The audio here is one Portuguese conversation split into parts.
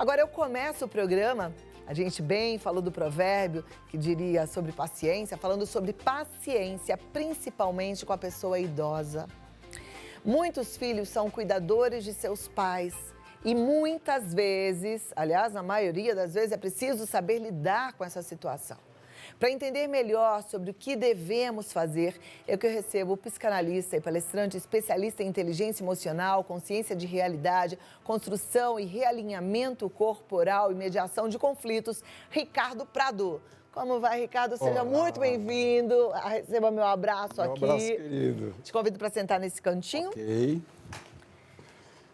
Agora eu começo o programa, a gente bem falou do provérbio que diria sobre paciência, falando sobre paciência, principalmente com a pessoa idosa. Muitos filhos são cuidadores de seus pais e muitas vezes, aliás, na maioria das vezes, é preciso saber lidar com essa situação. Para entender melhor sobre o que devemos fazer, eu recebo o psicanalista e palestrante especialista em inteligência emocional, consciência de realidade, construção e realinhamento corporal e mediação de conflitos, Ricardo Prado. Como vai, Ricardo? Seja muito bem-vindo. Receba meu abraço aqui. Meu abraço, querido. Te convido para sentar nesse cantinho. Ok.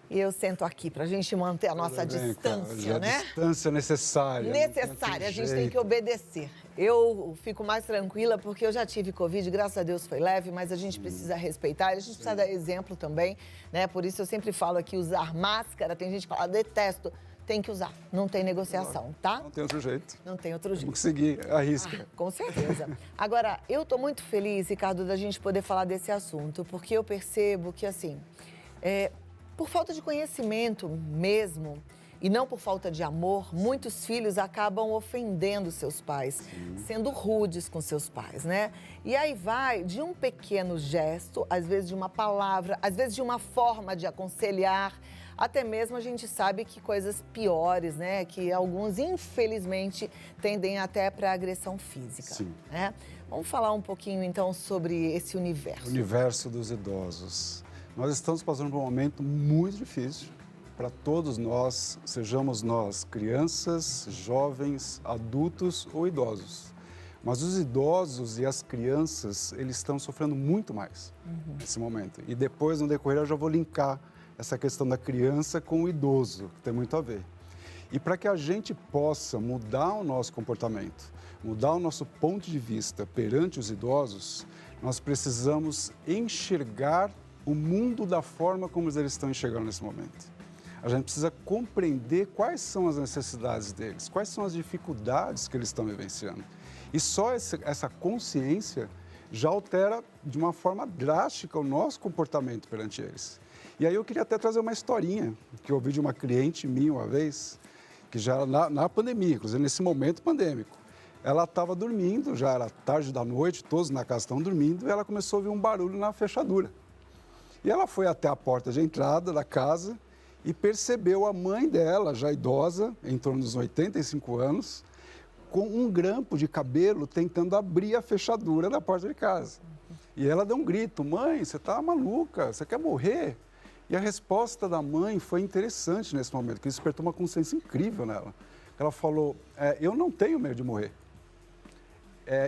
E eu sento aqui para a gente manter a nossa distância, né? A distância necessária. Necessária, a gente tem que obedecer. Eu fico mais tranquila porque eu já tive Covid, graças a Deus foi leve, mas a gente precisa respeitar, a gente precisa dar exemplo também, né? Por isso eu sempre falo aqui, usar máscara, tem gente que fala, detesto. Tem que usar, não tem negociação, tá? Não tem outro jeito. Não tem outro jeito. Vamos seguir, arrisca. Com certeza. Agora, eu tô muito feliz, Ricardo, da gente poder falar desse assunto, porque eu percebo que, assim, por falta de conhecimento mesmo, e não por falta de amor, muitos filhos acabam ofendendo seus pais, sendo rudes com seus pais, né? E aí vai de um pequeno gesto, às vezes de uma palavra, às vezes de uma forma de aconselhar, até mesmo a gente sabe que coisas piores, né? Que alguns, infelizmente, tendem até para agressão física. Sim. Né? Vamos falar um pouquinho, então, sobre esse universo. O universo dos idosos. Nós estamos passando por um momento muito difícil para todos nós, sejamos nós crianças, jovens, adultos ou idosos. Mas os idosos e as crianças, eles estão sofrendo muito mais nesse momento. E depois, no decorrer, eu já vou linkar essa questão da criança com o idoso, que tem muito a ver. E para que a gente possa mudar o nosso comportamento, mudar o nosso ponto de vista perante os idosos, nós precisamos enxergar o mundo da forma como eles estão enxergando nesse momento. A gente precisa compreender quais são as necessidades deles, quais são as dificuldades que eles estão vivenciando. E só essa consciência já altera de uma forma drástica o nosso comportamento perante eles. E aí eu queria até trazer uma historinha que eu ouvi de uma cliente minha uma vez, que já era na pandemia, inclusive nesse momento pandêmico. Ela estava dormindo, já era tarde da noite, todos na casa estão dormindo, e ela começou a ouvir um barulho na fechadura. E ela foi até a porta de entrada da casa e percebeu a mãe dela, já idosa, em torno dos 85 anos, com um grampo de cabelo tentando abrir a fechadura da porta de casa. E ela deu um grito: mãe, você está maluca, você quer morrer? E a resposta da mãe foi interessante nesse momento, que despertou uma consciência incrível nela. Ela falou: eu não tenho medo de morrer.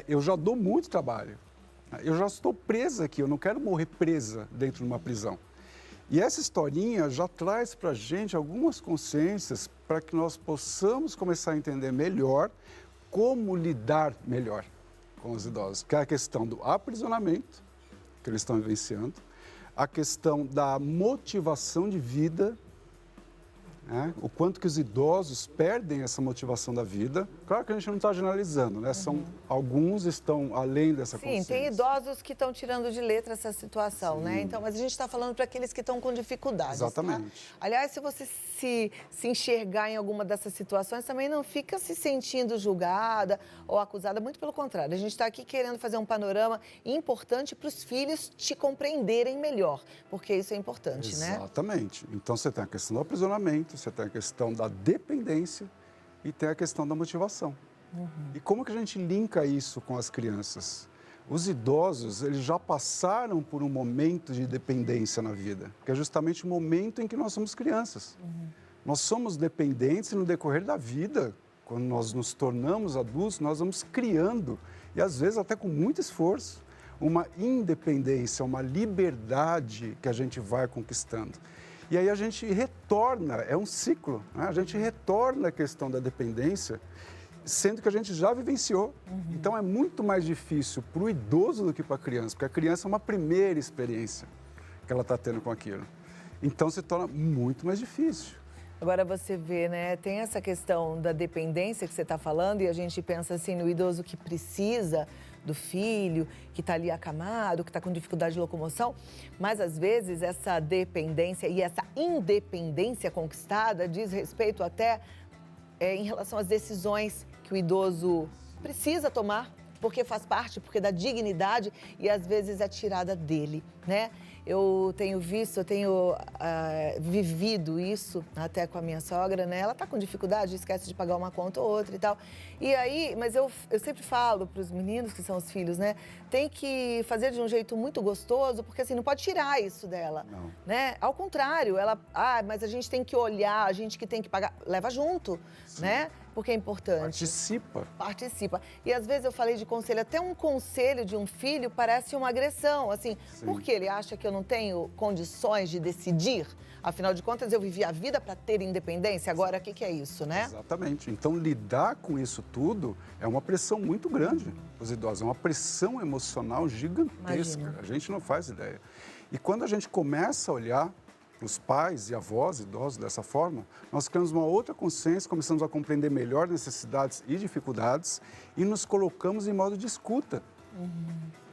Eu já dou muito trabalho. Eu já estou presa aqui, eu não quero morrer presa dentro de uma prisão. E essa historinha já traz para a gente algumas consciências para que nós possamos começar a entender melhor como lidar melhor com os idosos, que é a questão do aprisionamento que eles estão vivenciando, a questão da motivação de vida, né? O quanto que os idosos perdem essa motivação da vida. Claro que a gente não está generalizando, né? Alguns estão além dessa consciência. Sim, tem idosos que estão tirando de letra essa situação, né? Então, mas a gente está falando para aqueles que estão com dificuldades. Exatamente. Tá? Aliás, se você se enxergar em alguma dessas situações, também não fica se sentindo julgada ou acusada, muito pelo contrário. A gente está aqui querendo fazer um panorama importante para os filhos te compreenderem melhor, porque isso é importante, né? Exatamente. Então, você tem a questão do aprisionamento, você tem a questão da dependência e tem a questão da motivação. E como que a gente linka isso com as crianças? Os idosos, eles já passaram por um momento de dependência na vida, que é justamente o momento em que nós somos crianças. Nós somos dependentes e no decorrer da vida, quando nós nos tornamos adultos, nós vamos criando, e às vezes até com muito esforço, uma independência, uma liberdade que a gente vai conquistando. E aí a gente retorna, é um ciclo, né? A gente retorna à questão da dependência, sendo que a gente já vivenciou. Então é muito mais difícil para o idoso do que para a criança, porque a criança é uma primeira experiência que ela está tendo com aquilo. Então se torna muito mais difícil. Agora você vê, né, tem essa questão da dependência que você está falando e a gente pensa assim no idoso que precisa do filho, que está ali acamado, que está com dificuldade de locomoção, mas às vezes essa dependência e essa independência conquistada diz respeito até em relação às decisões que o idoso precisa tomar, porque faz parte, porque dá dignidade e às vezes é tirada dele, né? Eu tenho visto, eu tenho vivido isso até com a minha sogra, né? Ela tá com dificuldade, esquece de pagar uma conta ou outra e tal. E aí, mas eu sempre falo para os meninos, que são os filhos, né? Tem que fazer de um jeito muito gostoso, porque assim, não pode tirar isso dela, Não. né? Ao contrário, ela, mas a gente tem que olhar, a gente que tem que pagar, leva junto, Sim. né? Porque é importante. Participa. E às vezes eu falei de conselho, até um conselho de um filho parece uma agressão, assim, Sim. porque ele acha que eu não tenho condições de decidir. Afinal de contas, eu vivi a vida para ter independência, agora o que é isso, né? Exatamente. Então, lidar com isso tudo é uma pressão muito grande para os idosos, é uma pressão emocional gigantesca. Imagina. A gente não faz ideia. E quando a gente começa a olhar os pais e avós idosos dessa forma, nós criamos uma outra consciência, começamos a compreender melhor necessidades e dificuldades e nos colocamos em modo de escuta.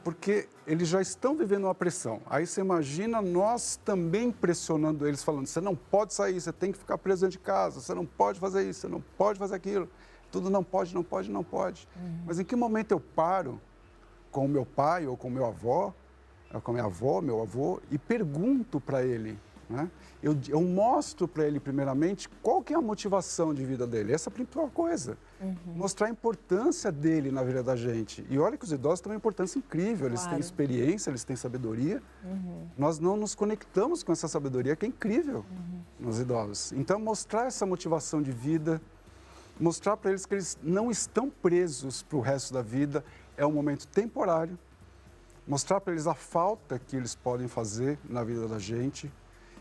Porque eles já estão vivendo uma pressão. Aí você imagina nós também pressionando eles, falando, você não pode sair, você tem que ficar preso dentro de casa, você não pode fazer isso, você não pode fazer aquilo. Tudo não pode, não pode, não pode. Mas em que momento eu paro com o meu pai ou com o meu avó, com a minha avó, meu avô, e pergunto para ele, né? Eu mostro para ele, primeiramente, qual que é a motivação de vida dele. Essa é a principal coisa. Mostrar a importância dele na vida da gente. E olha que os idosos têm uma importância incrível. Eles têm experiência, eles têm sabedoria. Nós não nos conectamos com essa sabedoria que é incrível nos idosos. Então, mostrar essa motivação de vida, mostrar para eles que eles não estão presos para o resto da vida, é um momento temporário. Mostrar para eles a falta que eles podem fazer na vida da gente.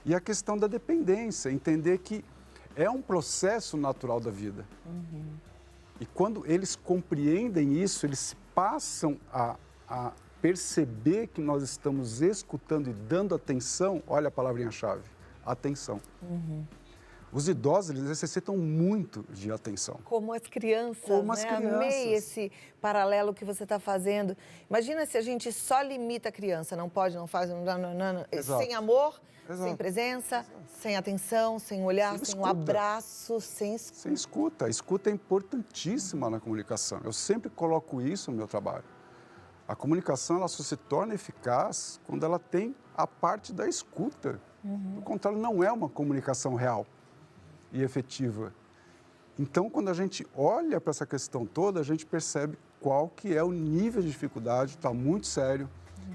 E a questão da dependência, entender que é um processo natural da vida. E quando eles compreendem isso, eles passam a perceber que nós estamos escutando e dando atenção, olha a palavrinha-chave, atenção. Os idosos, eles necessitam muito de atenção. Como as crianças, Como né? as crianças. Amei esse paralelo que você está fazendo. Imagina se a gente só limita a criança, não pode, não faz, não, Exato. sem amor, Exato. sem presença, sem atenção, sem olhar, sem um abraço, sem escuta. Sem escuta. A escuta é importantíssima na comunicação. Eu sempre coloco isso no meu trabalho. A comunicação, ela só se torna eficaz quando ela tem a parte da escuta. Por contrário, não é uma comunicação real e efetiva. Então, quando a gente olha para essa questão toda, a gente percebe qual que é o nível de dificuldade, está muito sério.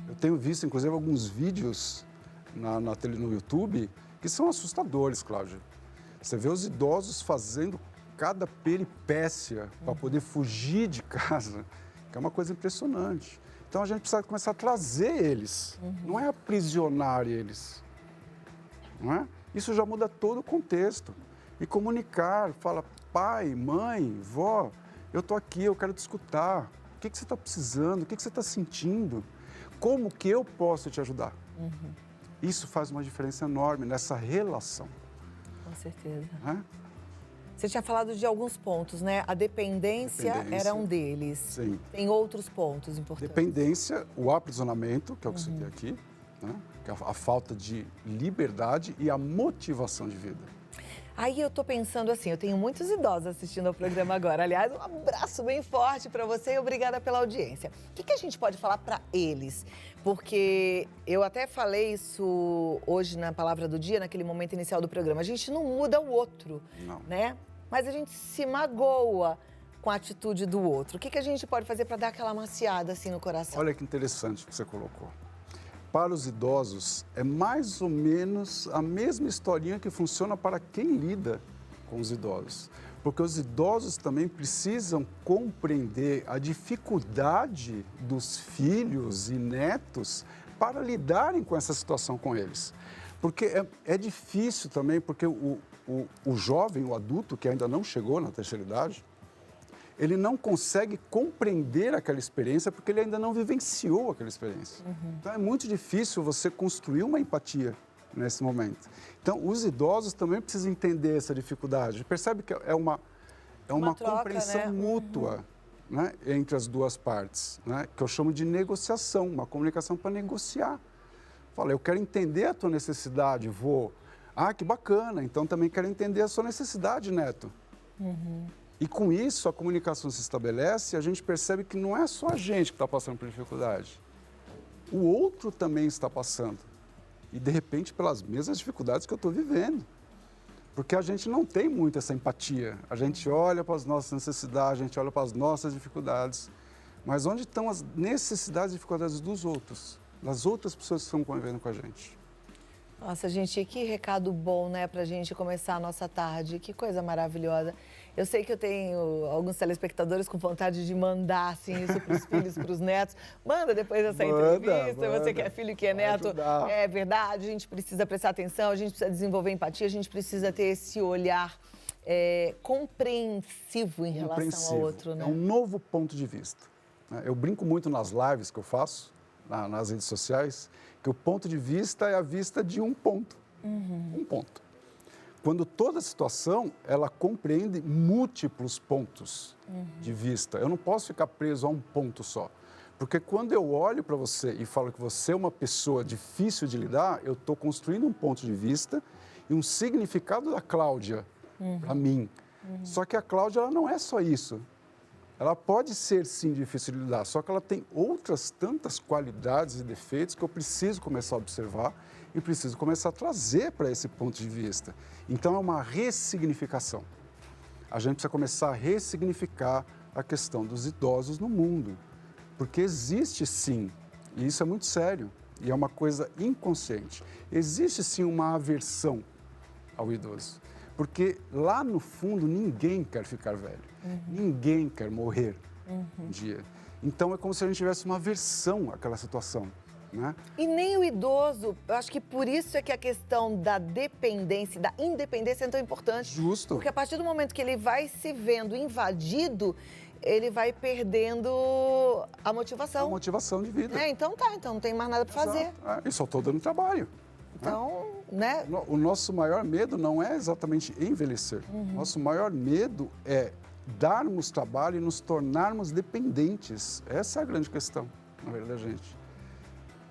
Eu tenho visto, inclusive, alguns vídeos no YouTube que são assustadores, Cláudia. Você vê os idosos fazendo cada peripécia para poder fugir de casa, que é uma coisa impressionante. Então, a gente precisa começar a trazer eles, não é aprisionar eles, não é? Isso já muda todo o contexto. E comunicar, fala, pai, mãe, vó, eu estou aqui, eu quero te escutar. O que você está precisando? O que você está sentindo? Como que eu posso te ajudar? Isso faz uma diferença enorme nessa relação. Com certeza. Né? Você tinha falado de alguns pontos, né? A dependência era um deles. Sim. Tem outros pontos importantes. Dependência, o aprisionamento, que é o que você tem aqui, né? Que é a falta de liberdade e a motivação de vida. Aí eu tô pensando assim, eu tenho muitos idosos assistindo ao programa agora. Aliás, um abraço bem forte para você e obrigada pela audiência. O que a gente pode falar para eles? Porque eu até falei isso hoje na Palavra do Dia, naquele momento inicial do programa. A gente não muda o outro, né? Mas a gente se magoa com a atitude do outro. O que a gente pode fazer para dar aquela maciada assim no coração? Olha que interessante que você colocou. Para os idosos, é mais ou menos a mesma historinha que funciona para quem lida com os idosos. Porque os idosos também precisam compreender a dificuldade dos filhos e netos para lidarem com essa situação com eles. Porque é difícil também, porque o jovem, o adulto que ainda não chegou na terceira idade, ele não consegue compreender aquela experiência porque ele ainda não vivenciou aquela experiência. Então, é muito difícil você construir uma empatia nesse momento. Então, os idosos também precisam entender essa dificuldade. Percebe que é uma troca, compreensão, né? Mútua, né? Entre as duas partes, né? Que eu chamo de negociação, uma comunicação para negociar. Fala, eu quero entender a tua necessidade, vô. Ah, que bacana, então também quero entender a sua necessidade, neto. E com isso, a comunicação se estabelece e a gente percebe que não é só a gente que está passando por dificuldade. O outro também está passando. E, de repente, pelas mesmas dificuldades que eu estou vivendo. Porque a gente não tem muito essa empatia. A gente olha para as nossas necessidades, a gente olha para as nossas dificuldades. Mas onde estão as necessidades e dificuldades dos outros? Das outras pessoas que estão convivendo com a gente? Nossa, gente, que recado bom, né, pra gente começar a nossa tarde. Que coisa maravilhosa. Eu sei que eu tenho alguns telespectadores com vontade de mandar, assim, isso pros filhos, pros netos. Manda depois dessa entrevista, você que é filho e que é neto. É verdade, a gente precisa prestar atenção, a gente precisa desenvolver empatia, a gente precisa ter esse olhar compreensivo em relação ao outro, né? É um novo ponto de vista. Eu brinco muito nas lives que eu faço, nas redes sociais, que o ponto de vista é a vista de um ponto. Um ponto. Quando toda a situação, ela compreende múltiplos pontos de vista. Eu não posso ficar preso a um ponto só. Porque quando eu olho para você e falo que você é uma pessoa difícil de lidar, eu estou construindo um ponto de vista e um significado da Cláudia para mim. Só que a Cláudia, ela não é só isso. Ela pode ser, sim, difícil de lidar, só que ela tem outras tantas qualidades e defeitos que eu preciso começar a observar e preciso começar a trazer para esse ponto de vista. Então, é uma ressignificação. A gente precisa começar a ressignificar a questão dos idosos no mundo, porque existe, sim, e isso é muito sério, e é uma coisa inconsciente, existe, sim, uma aversão ao idoso. Porque lá no fundo ninguém quer ficar velho, ninguém quer morrer um dia. Então é como se a gente tivesse uma aversão àquela situação, né? E nem o idoso, eu acho que por isso é que a questão da dependência, da independência é tão importante. Justo. Porque a partir do momento que ele vai se vendo invadido, ele vai perdendo a motivação. A motivação de vida. Então não tem mais nada para fazer. E só estou dando trabalho. Então, né? O nosso maior medo não é exatamente envelhecer. Nosso maior medo é darmos trabalho e nos tornarmos dependentes. Essa é a grande questão, na verdade, gente.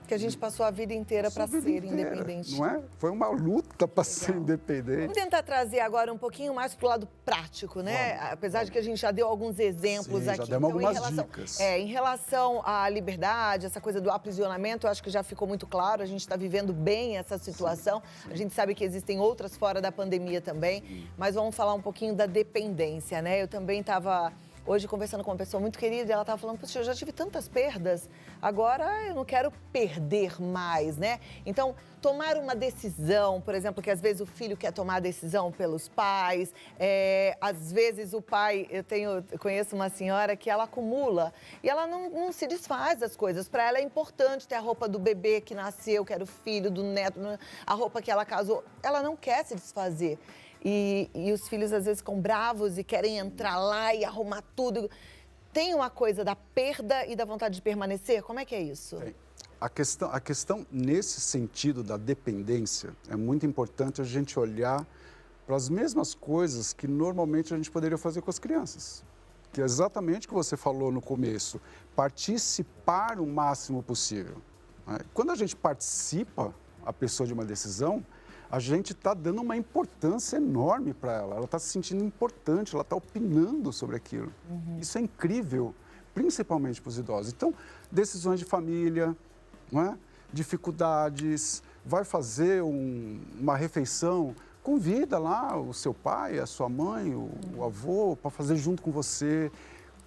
Que a gente passou a vida inteira para ser independente. Não é? Foi uma luta para ser independente. Vamos tentar trazer agora um pouquinho mais para o lado prático, né? Apesar de que a gente já deu alguns exemplos aqui. Já demos algumas dicas. Em relação à liberdade, essa coisa do aprisionamento, eu acho que já ficou muito claro. A gente está vivendo bem essa situação. A gente sabe que existem outras fora da pandemia também. Mas vamos falar um pouquinho da dependência, né? Eu também estava hoje conversando com uma pessoa muito querida, e ela estava falando, poxa, eu já tive tantas perdas, agora eu não quero perder mais, né? Então, tomar uma decisão, por exemplo, que às vezes o filho quer tomar a decisão pelos pais, às vezes o pai, eu conheço uma senhora que ela acumula e ela não se desfaz das coisas. Para ela é importante ter a roupa do bebê que nasceu, que era o filho do neto, a roupa que ela casou, ela não quer se desfazer. E os filhos às vezes ficam bravos e querem entrar lá e arrumar tudo. Tem uma coisa da perda e da vontade de permanecer? Como é que é isso? Tem. A questão nesse sentido da dependência, é muito importante a gente olhar para as mesmas coisas que normalmente a gente poderia fazer com as crianças. Que é exatamente o que você falou no começo, participar o máximo possível. Quando a gente participa, a pessoa de uma decisão, a gente está dando uma importância enorme para ela. Ela está se sentindo importante, ela está opinando sobre aquilo. Isso é incrível, principalmente para os idosos. Então, decisões de família, não é? Dificuldades, vai fazer uma refeição, convida lá o seu pai, a sua mãe, o avô, para fazer junto com você.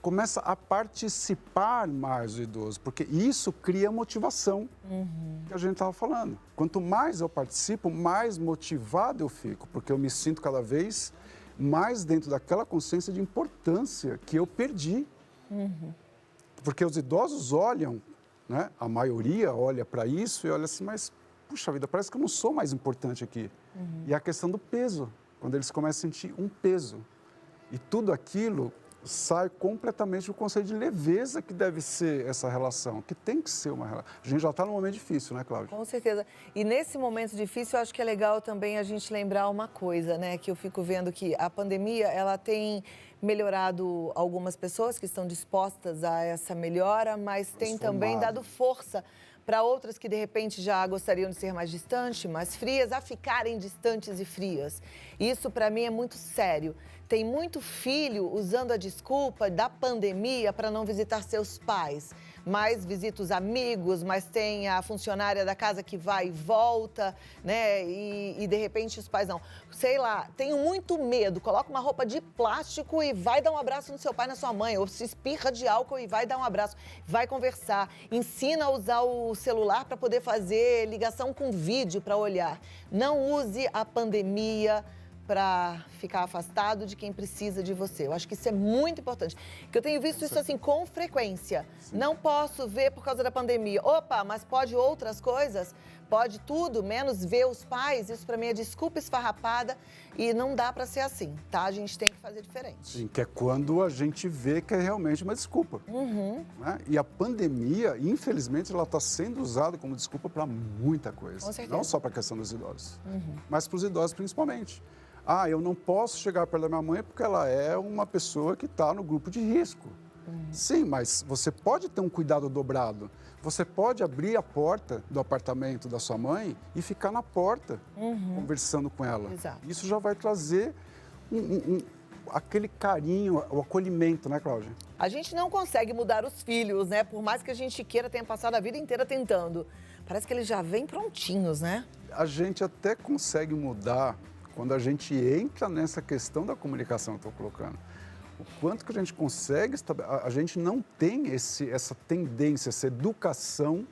Começa a participar mais do idoso, porque isso cria motivação, que a gente estava falando. Quanto mais eu participo, mais motivado eu fico, porque eu me sinto cada vez mais dentro daquela consciência de importância que eu perdi. Porque os idosos olham, né? A maioria olha para isso e olha assim, mas, puxa vida, parece que eu não sou mais importante aqui. E a questão do peso, quando eles começam a sentir um peso. E tudo aquilo sai completamente do conceito de leveza que deve ser essa relação, que tem que ser uma relação. A gente já está num momento difícil, né, Cláudia? Com certeza. E nesse momento difícil, eu acho que é legal também a gente lembrar uma coisa, né? Que eu fico vendo que a pandemia, ela tem melhorado algumas pessoas que estão dispostas a essa melhora, mas tem também dado força para outras que de repente já gostariam de ser mais distantes, mais frias, a ficarem distantes e frias. Isso para mim é muito sério. Tem muito filho usando a desculpa da pandemia para não visitar seus pais, mas visita os amigos, mas tem a funcionária da casa que vai e volta, né? E de repente os pais não. Sei lá, tenho muito medo, coloca uma roupa de plástico e vai dar um abraço no seu pai, na sua mãe, ou se espirra de álcool e vai dar um abraço, vai conversar, ensina a usar o celular para poder fazer ligação com vídeo para olhar. Não use a pandemia para ficar afastado de quem precisa de você. Eu acho que isso é muito importante. Porque eu tenho visto isso assim com frequência. Sim. Não posso ver por causa da pandemia. Opa, mas pode outras coisas? Pode tudo, menos ver os pais. Isso para mim é desculpa esfarrapada e não dá para ser assim, tá? A gente tem que fazer diferente. Sim, que é quando a gente vê que é realmente uma desculpa. Né? E a pandemia, infelizmente, ela está sendo usada como desculpa para muita coisa. Com certeza. Não só para a questão dos idosos, mas para os idosos principalmente. Ah, eu não posso chegar perto da minha mãe porque ela é uma pessoa que está no grupo de risco. Sim, mas você pode ter um cuidado dobrado. Você pode abrir a porta do apartamento da sua mãe e ficar na porta conversando com ela. Exato. Isso já vai trazer aquele carinho, o acolhimento, né, Cláudia? A gente não consegue mudar os filhos, né? Por mais que a gente queira, tenha passado a vida inteira tentando. Parece que eles já vêm prontinhos, né? A gente até consegue mudar quando a gente entra nessa questão da comunicação que eu estou colocando. O quanto que a gente consegue, a gente não tem essa tendência, essa educação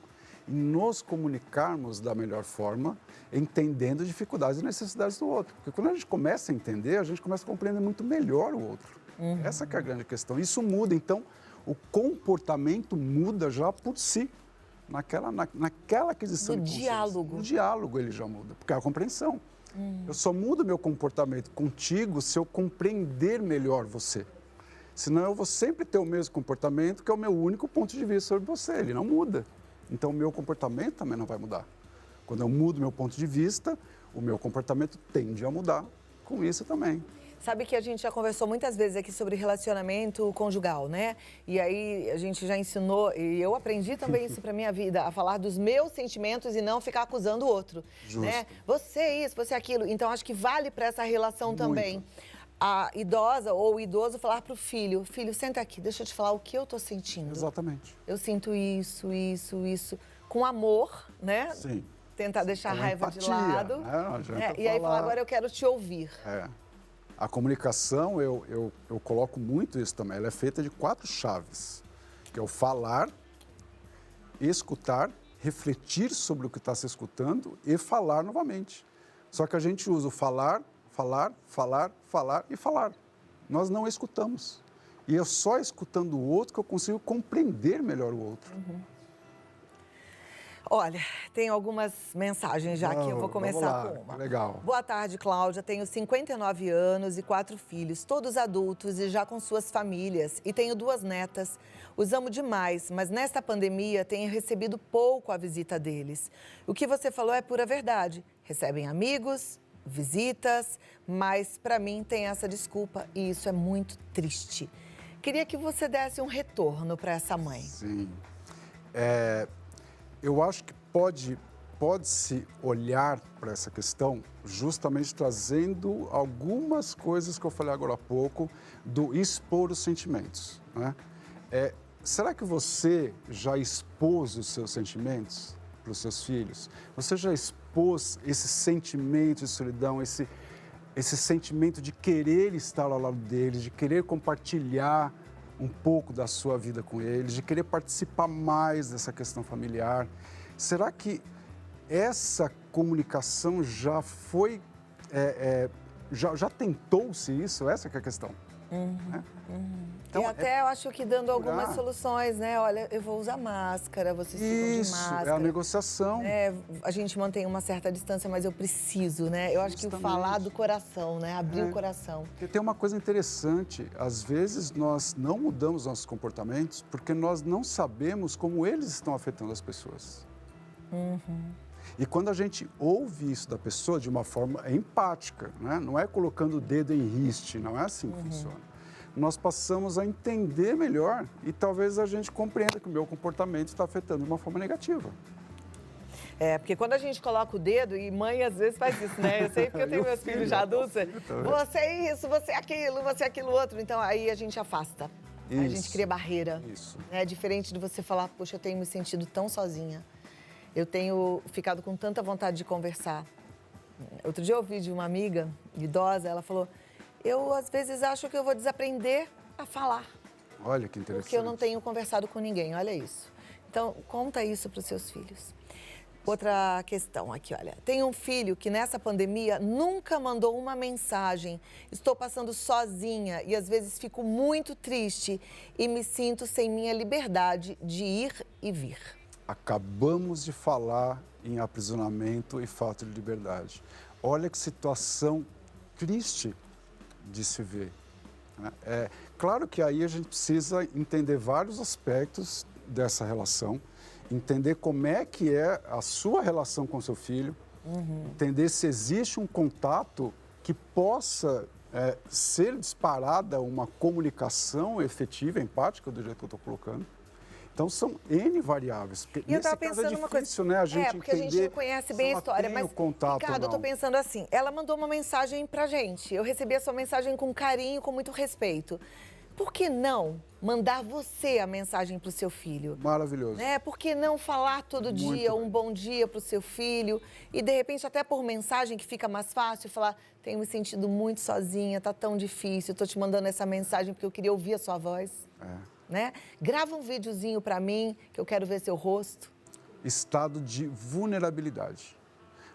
em nos comunicarmos da melhor forma, entendendo dificuldades e necessidades do outro. Porque quando a gente começa a entender, a gente começa a compreender muito melhor o outro. Essa que é a grande questão. Isso muda, então, o comportamento muda já por si. Naquela aquisição de consciência. Diálogo. No diálogo ele já muda, porque é a compreensão. Eu só mudo meu comportamento contigo se eu compreender melhor você. Senão eu vou sempre ter o mesmo comportamento, que é o meu único ponto de vista sobre você. Ele não muda. Então o meu comportamento também não vai mudar. Quando eu mudo meu ponto de vista, o meu comportamento tende a mudar com isso também. Sabe que a gente já conversou muitas vezes aqui sobre relacionamento conjugal, né? E aí a gente já ensinou, e eu aprendi também isso pra minha vida, a falar dos meus sentimentos e não ficar acusando o outro. Justo. Né? Você é isso, você é aquilo. Então acho que vale para essa relação Muito. também. A idosa ou o idoso falar pro filho, filho, senta aqui, deixa eu te falar o que eu tô sentindo. Exatamente. Eu sinto isso, com amor, né? Sim. Tentar deixar a raiva de empatia, lado. né? Não adianta E aí falar, falar. agora eu quero te ouvir. A comunicação, eu coloco muito isso também. Ela é feita de 4 chaves, que é o falar, escutar, refletir sobre o que está se escutando e falar novamente. Só que a gente usa o falar e falar. Nós não escutamos. E é só escutando o outro que eu consigo compreender melhor o outro. Olha, tem algumas mensagens já que eu vou começar com uma. Legal. Boa tarde, Cláudia. Tenho 59 anos e 4 filhos, todos adultos e já com suas famílias. E tenho 2 netas. Os amo demais, mas nesta pandemia tenho recebido pouco a visita deles. O que você falou é pura verdade. Recebem amigos, visitas, mas para mim tem essa desculpa e isso é muito triste. Queria que você desse um retorno para essa mãe. Sim. Eu acho que pode-se olhar para essa questão justamente trazendo algumas coisas que eu falei agora há pouco do expor os sentimentos, né? Será que você já expôs os seus sentimentos para os seus filhos? Você já expôs esse sentimento de solidão, esse sentimento de querer estar ao lado deles, de querer compartilhar um pouco da sua vida com eles, de querer participar mais dessa questão familiar? Será que essa comunicação já foi, já tentou-se isso? Essa que é a questão. Então, e até eu acho que dando algumas soluções, né? Olha, eu vou usar máscara, vocês ficam de máscara. Isso, é a negociação. A gente mantém uma certa distância, mas eu preciso, né? Eu acho que o falar do coração, né? Abrir o coração. Porque tem uma coisa interessante, às vezes nós não mudamos nossos comportamentos porque nós não sabemos como eles estão afetando as pessoas. E quando a gente ouve isso da pessoa de uma forma empática, né? Não é colocando o dedo em riste, não é assim que funciona. Nós passamos a entender melhor e talvez a gente compreenda que o meu comportamento está afetando de uma forma negativa. Porque quando a gente coloca o dedo, e mãe às vezes faz isso, né? Eu sei porque eu tenho meus filhos já adultos. Você é isso, você é aquilo outro. Então aí a gente afasta. A gente cria barreira. Isso. É diferente de você falar, poxa, eu tenho me sentido tão sozinha. Eu tenho ficado com tanta vontade de conversar. Outro dia eu ouvi de uma amiga idosa, ela falou, eu às vezes acho que eu vou desaprender a falar. Olha que interessante. Porque eu não tenho conversado com ninguém, olha isso. Então, conta isso para os seus filhos. Outra questão aqui, olha. Tem um filho que nessa pandemia nunca mandou uma mensagem. Estou passando sozinha e às vezes fico muito triste e me sinto sem minha liberdade de ir e vir. Acabamos de falar em aprisionamento e falta de liberdade. Olha que situação triste de se ver. É claro que aí a gente precisa entender vários aspectos dessa relação, entender como é que é a sua relação com seu filho, entender se existe um contato que possa ser disparada uma comunicação efetiva, empática, do jeito que eu estou colocando. Então, são N variáveis. E eu estava pensando uma coisa, né, a gente porque a gente não conhece bem a história, mas, Ricardo, eu estou pensando assim, ela mandou uma mensagem pra gente, eu recebi a sua mensagem com carinho, com muito respeito. Por que não mandar você a mensagem para o seu filho? Maravilhoso. Por que não falar todo dia um bom dia para o seu filho? E, de repente, até por mensagem, que fica mais fácil, falar, tenho me sentido muito sozinha, tá tão difícil, estou te mandando essa mensagem porque eu queria ouvir a sua voz. Grava um videozinho para mim, que eu quero ver seu rosto. Estado de vulnerabilidade.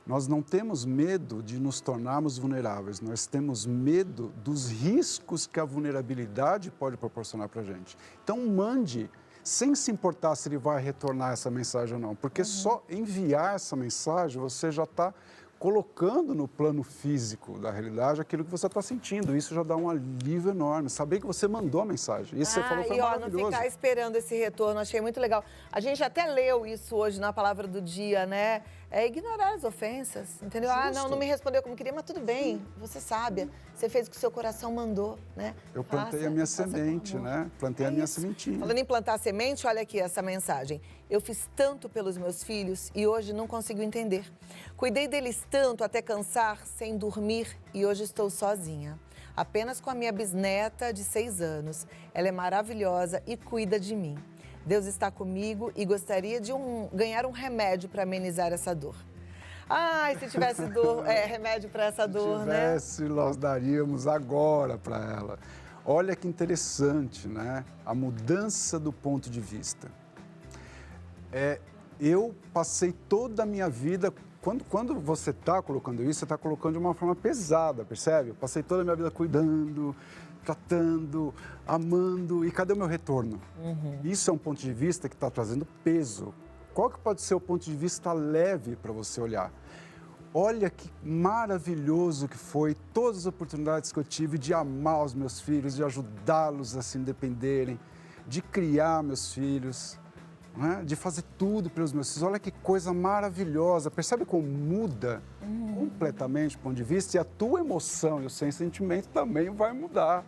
Nós não temos medo de nos tornarmos vulneráveis, nós temos medo dos riscos que a vulnerabilidade pode proporcionar para a gente. Então, mande, sem se importar se ele vai retornar essa mensagem ou não, porque só enviar essa mensagem você já está colocando no plano físico da realidade aquilo que você está sentindo. Isso já dá um alívio enorme. Saber que você mandou a mensagem. Isso que você falou foi maravilhoso. Não ficar esperando esse retorno, achei muito legal. A gente até leu isso hoje na Palavra do Dia, né? Ignorar as ofensas, entendeu? Justo. Não me respondeu como queria, mas tudo bem, você sabe. Você fez o que o seu coração mandou, né? Eu plantei a minha semente, né? Plantei a minha sementinha. Falando em plantar semente, olha aqui essa mensagem. Eu fiz tanto pelos meus filhos e hoje não consigo entender. Cuidei deles tanto até cansar, sem dormir, e hoje estou sozinha. Apenas com a minha bisneta de 6 anos. Ela é maravilhosa e cuida de mim. Deus está comigo e gostaria de ganhar um remédio para amenizar essa dor. Ai, se tivesse remédio para essa dor, né? Se tivesse, nós daríamos agora para ela. Olha que interessante, né? A mudança do ponto de vista. Eu passei toda a minha vida... Quando você está colocando isso, você está colocando de uma forma pesada, percebe? Eu passei toda a minha vida cuidando, tratando, amando, e cadê o meu retorno? Isso é um ponto de vista que está trazendo peso. Qual que pode ser o ponto de vista leve para você olhar? Olha que maravilhoso que foi todas as oportunidades que eu tive de amar os meus filhos, de ajudá-los a se independerem, de criar meus filhos, né? De fazer tudo pelos meus filhos. Olha que coisa maravilhosa. Percebe como muda completamente o ponto de vista? E a tua emoção e o seu sentimento também vai mudar.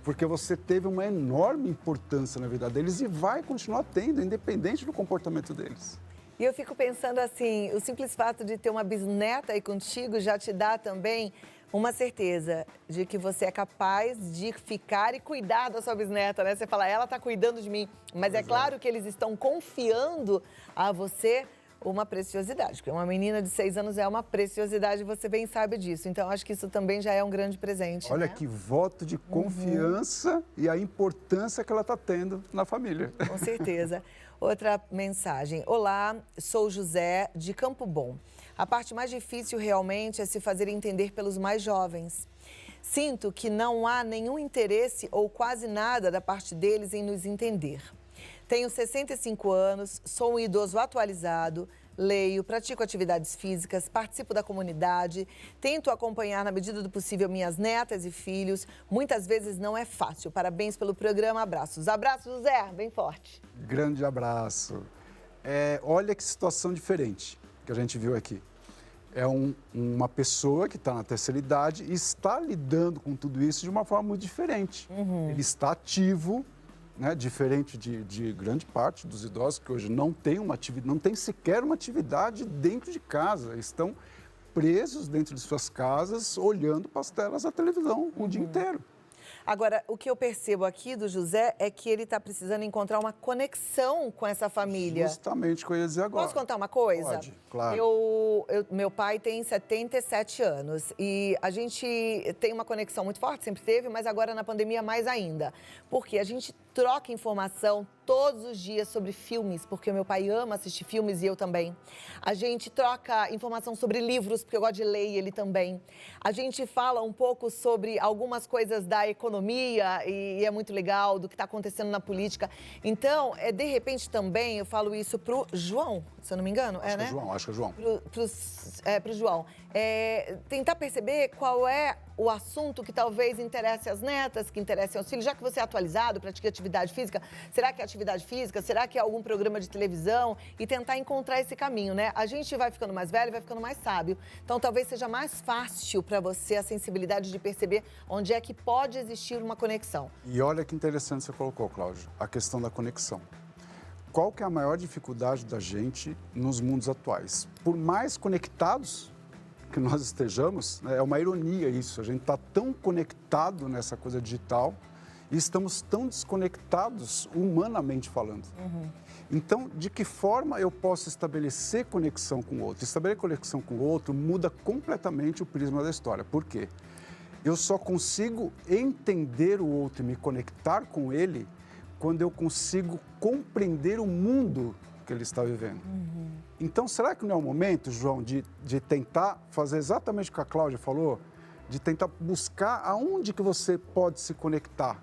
Porque você teve uma enorme importância na vida deles e vai continuar tendo, independente do comportamento deles. E eu fico pensando assim, o simples fato de ter uma bisneta aí contigo já te dá também uma certeza de que você é capaz de ficar e cuidar da sua bisneta, né? Você fala, ela está cuidando de mim. Mas é claro que eles estão confiando a você uma preciosidade, porque uma menina de 6 anos é uma preciosidade, você bem sabe disso. Então, acho que isso também já é um grande presente. Olha, né? Que voto de confiança e a importância que ela está tendo na família. Com certeza. Outra mensagem. Olá, sou José, de Campo Bom. A parte mais difícil realmente é se fazer entender pelos mais jovens. Sinto que não há nenhum interesse ou quase nada da parte deles em nos entender. Tenho 65 anos, sou um idoso atualizado, leio, pratico atividades físicas, participo da comunidade, tento acompanhar na medida do possível minhas netas e filhos. Muitas vezes não é fácil. Parabéns pelo programa, abraços. Abraços, José, bem forte. Grande abraço. Olha que situação diferente que a gente viu aqui. É uma pessoa que está na terceira idade e está lidando com tudo isso de uma forma muito diferente. Ele está ativo, né? Diferente de grande parte dos idosos que hoje não tem não tem sequer uma atividade dentro de casa, estão presos dentro de suas casas, olhando para as telas da televisão o dia inteiro. Agora, o que eu percebo aqui do José é que ele está precisando encontrar uma conexão com essa família. Justamente o que eu ia dizer agora. Posso contar uma coisa? Pode, claro. Meu pai tem 77 anos e a gente tem uma conexão muito forte, sempre teve, mas agora na pandemia mais ainda. Porque a gente troca informação todos os dias sobre filmes, porque o meu pai ama assistir filmes e eu também. A gente troca informação sobre livros, porque eu gosto de ler e ele também. A gente fala um pouco sobre algumas coisas da economia e é muito legal, do que está acontecendo na política. Então, de repente também, eu falo isso pro João, se eu não me engano, Acho que é João. Pro João. Tentar perceber qual é o assunto que talvez interesse às netas, que interesse aos filhos, já que você é atualizado, pratica atividade física, será que é atividade física? Será que é algum programa de televisão? E tentar encontrar esse caminho, né? A gente vai ficando mais velho, vai ficando mais sábio. Então, talvez seja mais fácil para você a sensibilidade de perceber onde é que pode existir uma conexão. E olha que interessante você colocou, Cláudio, a questão da conexão. Qual que é a maior dificuldade da gente nos mundos atuais? Por mais conectados que nós estejamos, né, é uma ironia isso, a gente está tão conectado nessa coisa digital e estamos tão desconectados humanamente falando. Então, de que forma eu posso estabelecer conexão com o outro? Estabelecer conexão com o outro muda completamente o prisma da história. Por quê? Eu só consigo entender o outro e me conectar com ele quando eu consigo compreender o mundo que ele está vivendo. Então, será que não é o momento, João, de tentar fazer exatamente o que a Cláudia falou? De tentar buscar aonde que você pode se conectar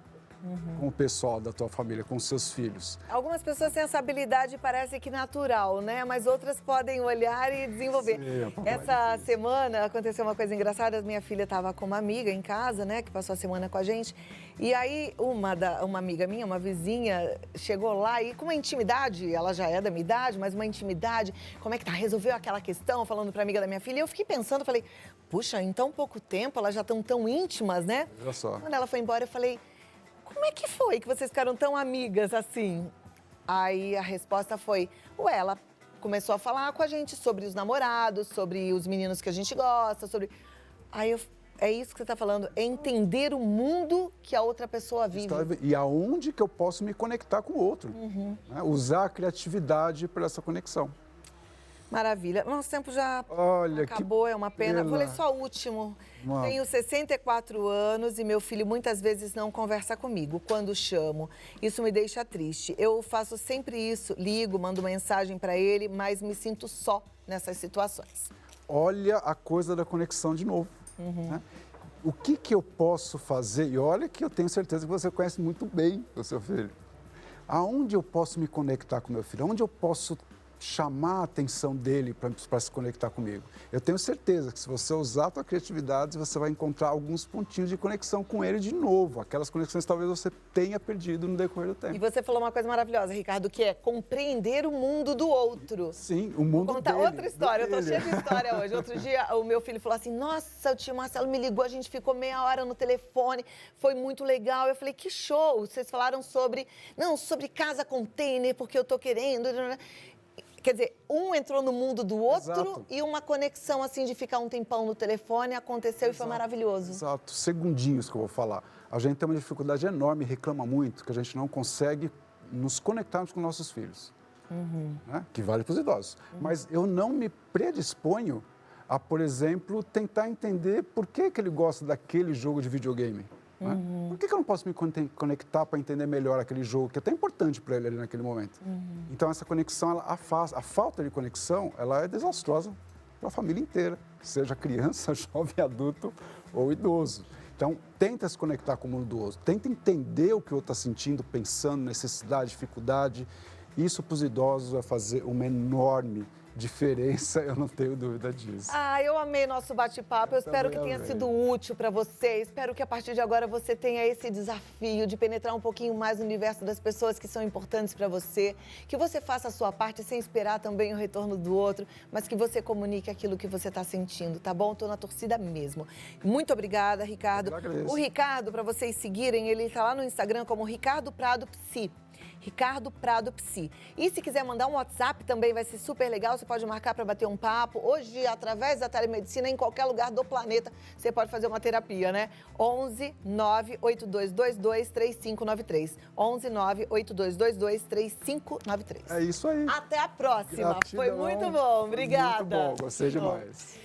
com o pessoal da tua família, com os seus filhos. Algumas pessoas têm essa habilidade, parece que natural, né? Mas outras podem olhar e desenvolver. Sim, Essa semana aconteceu uma coisa engraçada. Minha filha estava com uma amiga em casa, né? Que passou a semana com a gente. E aí, uma amiga minha, uma vizinha, chegou lá e com uma intimidade, ela já é da minha idade, mas uma intimidade, como é que tá? Resolveu aquela questão, falando para a amiga da minha filha. E eu fiquei pensando, falei, puxa, em tão pouco tempo, elas já estão tão íntimas, né? Olha só. Quando ela foi embora, eu falei, como é que foi que vocês ficaram tão amigas assim? Aí a resposta foi, ela começou a falar com a gente sobre os namorados, sobre os meninos que a gente gosta, sobre... Aí é isso que você está falando, é entender o mundo que a outra pessoa vive. E aonde que eu posso me conectar com o outro. Né? Usar a criatividade para essa conexão. Maravilha. Nosso tempo já Olha, acabou, é uma pena. pena. Vou ler só o último. Tenho 64 anos e meu filho muitas vezes não conversa comigo quando chamo. Isso me deixa triste. Eu faço sempre isso, ligo, mando mensagem para ele, mas me sinto só nessas situações. Olha a coisa da conexão de novo. Né? O que eu posso fazer? E olha que eu tenho certeza que você conhece muito bem o seu filho. Aonde eu posso me conectar com meu filho? Aonde eu posso chamar a atenção dele para se conectar comigo? Eu tenho certeza que se você usar a tua criatividade, você vai encontrar alguns pontinhos de conexão com ele de novo. Aquelas conexões que talvez você tenha perdido no decorrer do tempo. E você falou uma coisa maravilhosa, Ricardo, que é compreender o mundo do outro. Sim, o mundo Vou contar dele, outra história, eu tô dele. cheia de história hoje. Outro dia, o meu filho falou assim, nossa, o tio Marcelo me ligou, a gente ficou meia hora no telefone, foi muito legal. Eu falei, que show, vocês falaram sobre casa container, porque eu tô querendo... Quer dizer, um entrou no mundo do outro. Exato. E uma conexão assim de ficar um tempão no telefone aconteceu. Exato. E foi maravilhoso. Exato, segundinhos que eu vou falar. A gente tem uma dificuldade enorme, reclama muito, que a gente não consegue nos conectarmos com nossos filhos. Né? Que vale para os idosos. Mas eu não me predisponho a, por exemplo, tentar entender por que ele gosta daquele jogo de videogame. Né? Por que eu não posso me conectar para entender melhor aquele jogo, que é tão importante para ele ali naquele momento? Então, essa conexão, a falta de conexão, ela é desastrosa para a família inteira, seja criança, jovem, adulto ou idoso. Então, tenta se conectar com o mundo do outro, tenta entender o que o outro está sentindo, pensando, necessidade, dificuldade. Isso, para os idosos, vai fazer uma enorme diferença, eu não tenho dúvida disso. Ah, eu amei nosso bate-papo. Eu espero que também tenha amei. sido útil para você. Espero que a partir de agora você tenha esse desafio de penetrar um pouquinho mais no universo das pessoas que são importantes para você. Que você faça a sua parte sem esperar também o retorno do outro, mas que você comunique aquilo que você está sentindo, tá bom? Tô na torcida mesmo. Muito obrigada, Ricardo. Eu agradeço. O Ricardo, para vocês seguirem, ele tá lá no Instagram como Ricardo Prado Psi. Ricardo Prado Psi. E se quiser mandar um WhatsApp também vai ser super legal, você pode marcar para bater um papo. Hoje, através da telemedicina, em qualquer lugar do planeta, você pode fazer uma terapia, né? 11 98222 3593. 11 98222 3593. É isso aí. Até a próxima. Gratidão. Foi muito bom. Obrigada. Muito bom, gostei demais.